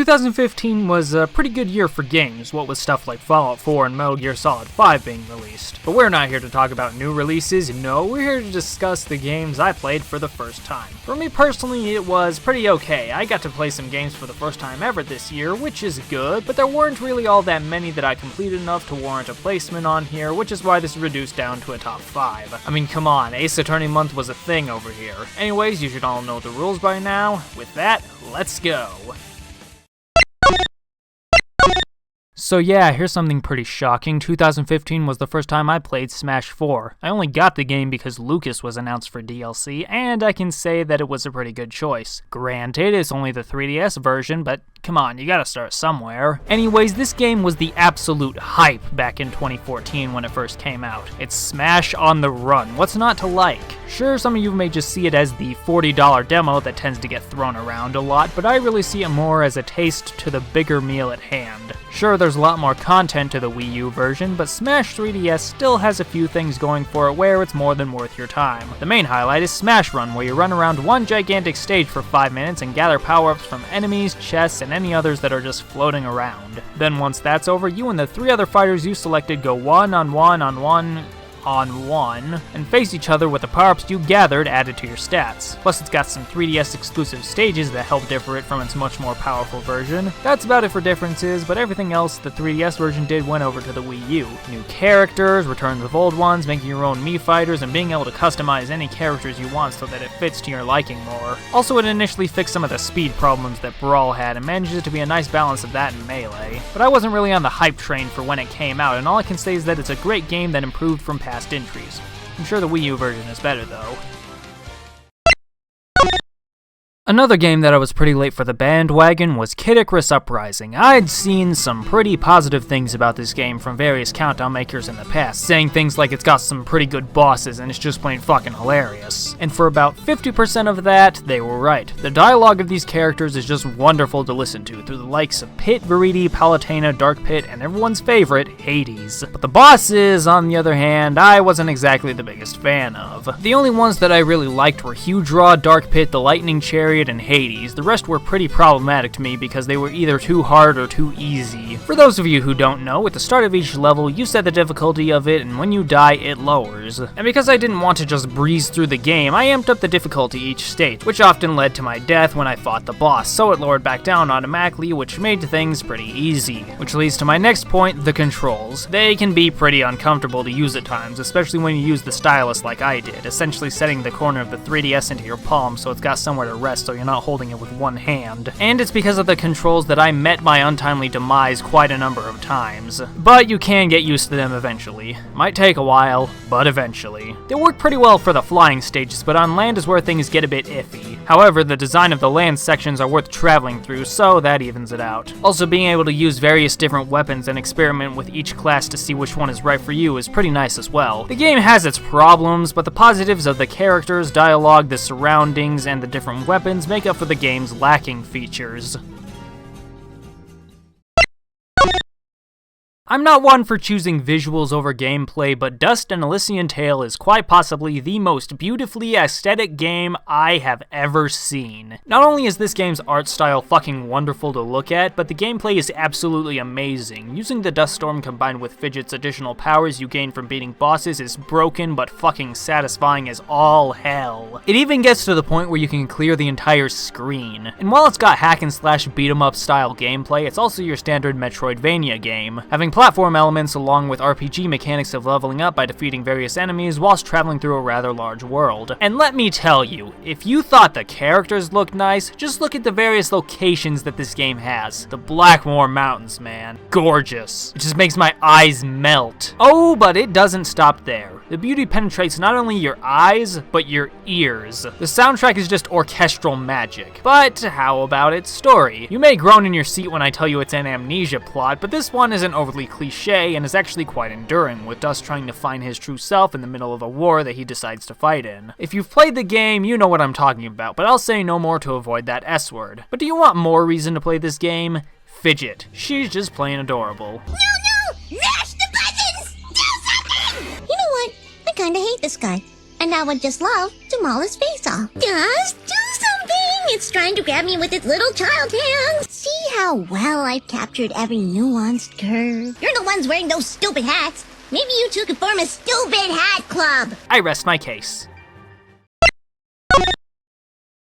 2015 was a pretty good year for games, what with stuff like Fallout 4 and Metal Gear Solid 5 being released. But we're not here to talk about new releases, no, we're here to discuss the games I played for the first time. For me personally, it was pretty okay. I got to play some games for the first time ever this year, which is good, but there weren't really all that many that I completed enough to warrant a placement on here, which is why this is reduced down to a top 5. I mean, come on, Ace Attorney month was a thing over here. Anyways, you should all know the rules by now. With that, let's go. So yeah, here's something pretty shocking. 2015 was the first time I played Smash 4. I only got the game because Lucas was announced for DLC, and I can say that it was a pretty good choice. Granted, it's only the 3DS version, but come on, you gotta start somewhere. Anyways, this game was the absolute hype back in 2014 when it first came out. It's Smash on the run. What's not to like? Sure, some of you may just see it as the $40 demo that tends to get thrown around a lot, but I really see it more as a taste to the bigger meal at hand. Sure, there's a lot more content to the Wii U version, but Smash 3DS still has a few things going for it where it's more than worth your time. The main highlight is Smash Run, where you run around one gigantic stage for 5 minutes and gather power-ups from enemies, chests, and any others that are just floating around. Then once that's over, you and the 3 other fighters you selected go one on one and face each other with the power-ups you gathered added to your stats. Plus it's got some 3DS exclusive stages that help differ it from its much more powerful version. That's about it for differences, but everything else the 3DS version did went over to the Wii U. New characters, returns of old ones, making your own Mii fighters, and being able to customize any characters you want so that it fits to your liking more. Also, it initially fixed some of the speed problems that Brawl had and manages to be a nice balance of that and Melee. But I wasn't really on the hype train for when it came out, and all I can say is that it's a great game that improved from past entries. I'm sure the Wii U version is better though. Another game that I was pretty late for the bandwagon was Icarus Uprising. I'd seen some pretty positive things about this game from various countdown makers in the past, saying things like it's got some pretty good bosses and it's just plain fucking hilarious. And for about 50% of that, they were right. The dialogue of these characters is just wonderful to listen to, through the likes of Pit, Veriti, Palutena, Dark Pit, and everyone's favorite, Hades. But the bosses, on the other hand, I wasn't exactly the biggest fan of. The only ones that I really liked were Huge Raw, Dark Pit, the Lightning Chariot, and Hades. The rest were pretty problematic to me because they were either too hard or too easy. For those of you who don't know, at the start of each level, you set the difficulty of it, and when you die, it lowers. And because I didn't want to just breeze through the game, I amped up the difficulty each stage, which often led to my death when I fought the boss, so it lowered back down automatically, which made things pretty easy. Which leads to my next point, the controls. They can be pretty uncomfortable to use at times, especially when you use the stylus like I did, essentially setting the corner of the 3DS into your palm so it's got somewhere to rest so you're not holding it with one hand. And it's because of the controls that I met my untimely demise quite a number of times. But you can get used to them eventually. Might take a while, but eventually. They work pretty well for the flying stages, but on land is where things get a bit iffy. However, the design of the land sections are worth traveling through, so that evens it out. Also, being able to use various different weapons and experiment with each class to see which one is right for you is pretty nice as well. The game has its problems, but the positives of the characters, dialogue, the surroundings, and the different weapons make up for the game's lacking features. I'm not one for choosing visuals over gameplay, but Dust and Elysian Tale is quite possibly the most beautifully aesthetic game I have ever seen. Not only is this game's art style fucking wonderful to look at, but the gameplay is absolutely amazing. Using the Dust Storm combined with Fidget's additional powers you gain from beating bosses is broken but fucking satisfying as all hell. It even gets to the point where you can clear the entire screen. And while it's got hack and slash beat 'em up style gameplay, it's also your standard Metroidvania game, having platform elements along with RPG mechanics of leveling up by defeating various enemies whilst traveling through a rather large world. And let me tell you, if you thought the characters looked nice, just look at the various locations that this game has. The Blackmore Mountains, man. Gorgeous. It just makes my eyes melt. Oh, but it doesn't stop there. The beauty penetrates not only your eyes, but your ears. The soundtrack is just orchestral magic. But how about its story? You may groan in your seat when I tell you it's an amnesia plot, but this one isn't overly cliche and is actually quite enduring, with Dust trying to find his true self in the middle of a war that he decides to fight in. If you've played the game, you know what I'm talking about, but I'll say no more to avoid that S word. But do you want more reason to play this game? Fidget. She's just plain adorable. No! Mash the buttons! Do something! You know what? I kinda hate this guy. And I would just love to maul his face off. Just do something! It's trying to grab me with its little child hands. See how well I've captured every nuanced curve? You're the ones wearing those stupid hats. Maybe you two could form a stupid hat club. I rest my case.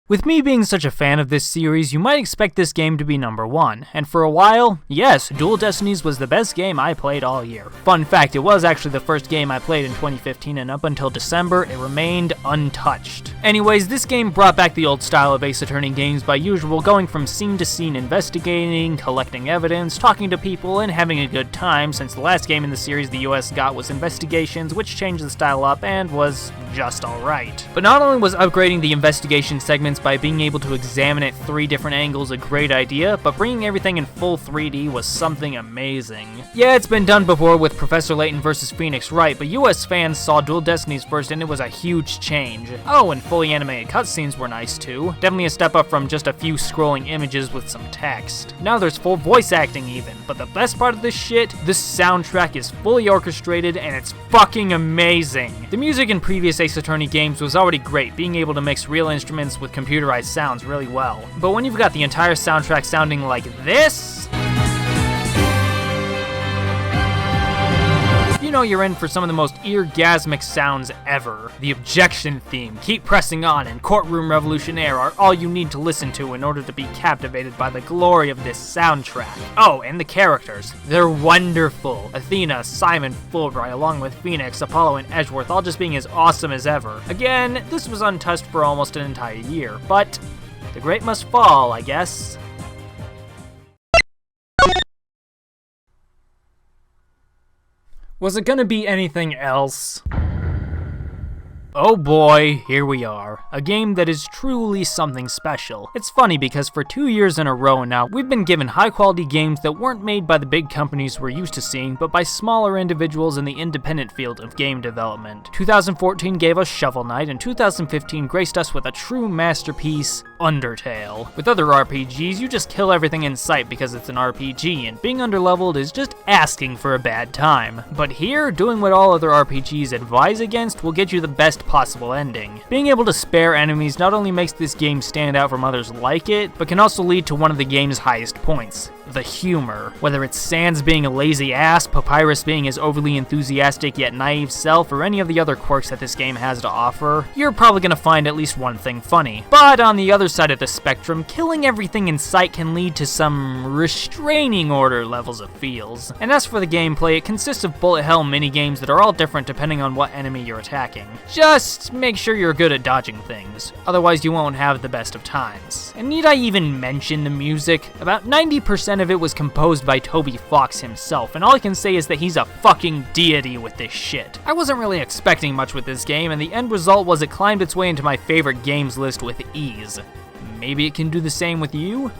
With me being such a fan of this series, you might expect this game to be number 1, and for a while, yes, Dual Destinies was the best game I played all year. Fun fact, it was actually the first game I played in 2015, and up until December, it remained untouched. Anyways, this game brought back the old style of Ace Attorney games by usual, going from scene to scene investigating, collecting evidence, talking to people, and having a good time, since the last game in the series the US got was Investigations, which changed the style up and was just alright. But not only was upgrading the investigation segments by being able to examine at 3 different angles a great idea, but bringing everything in full 3D was something amazing. Yeah, it's been done before with Professor Layton vs. Phoenix Wright, but US fans saw Dual Destinies first and it was a huge change. Oh, and fully animated cutscenes were nice too. Definitely a step up from just a few scrolling images with some text. Now there's full voice acting even, but the best part of this shit, this soundtrack is fully orchestrated and it's fucking amazing. The music in previous Ace Attorney games was already great, being able to mix real instruments with computerized sounds really well. But when you've got the entire soundtrack sounding like this, you know you're in for some of the most eargasmic sounds ever. The objection theme, Keep Pressing On, and Courtroom Revolutionaire are all you need to listen to in order to be captivated by the glory of this soundtrack. Oh, and the characters. They're wonderful. Athena, Simon, Fulbright, along with Phoenix, Apollo, and Edgeworth all just being as awesome as ever. Again, this was untouched for almost an entire year, but the great must fall, I guess. Was it gonna be anything else? Oh boy, here we are. A game that is truly something special. It's funny because for 2 years in a row now, we've been given high quality games that weren't made by the big companies we're used to seeing, but by smaller individuals in the independent field of game development. 2014 gave us Shovel Knight, and 2015 graced us with a true masterpiece, Undertale. With other RPGs, you just kill everything in sight because it's an RPG, and being underleveled is just asking for a bad time. But here, doing what all other RPGs advise against will get you the best possible ending. Being able to spare enemies not only makes this game stand out from others like it, but can also lead to one of the game's highest points, the humor. Whether it's Sans being a lazy ass, Papyrus being his overly enthusiastic yet naive self, or any of the other quirks that this game has to offer, you're probably gonna find at least one thing funny. But on the other side of the spectrum, killing everything in sight can lead to some restraining order levels of feels. And as for the gameplay, it consists of bullet hell minigames that are all different depending on what enemy you're attacking. Just make sure you're good at dodging things, otherwise you won't have the best of times. And need I even mention the music? About 90% of it was composed by Toby Fox himself, and all I can say is that he's a fucking deity with this shit. I wasn't really expecting much with this game, and the end result was it climbed its way into my favorite games list with ease. Maybe it can do the same with you?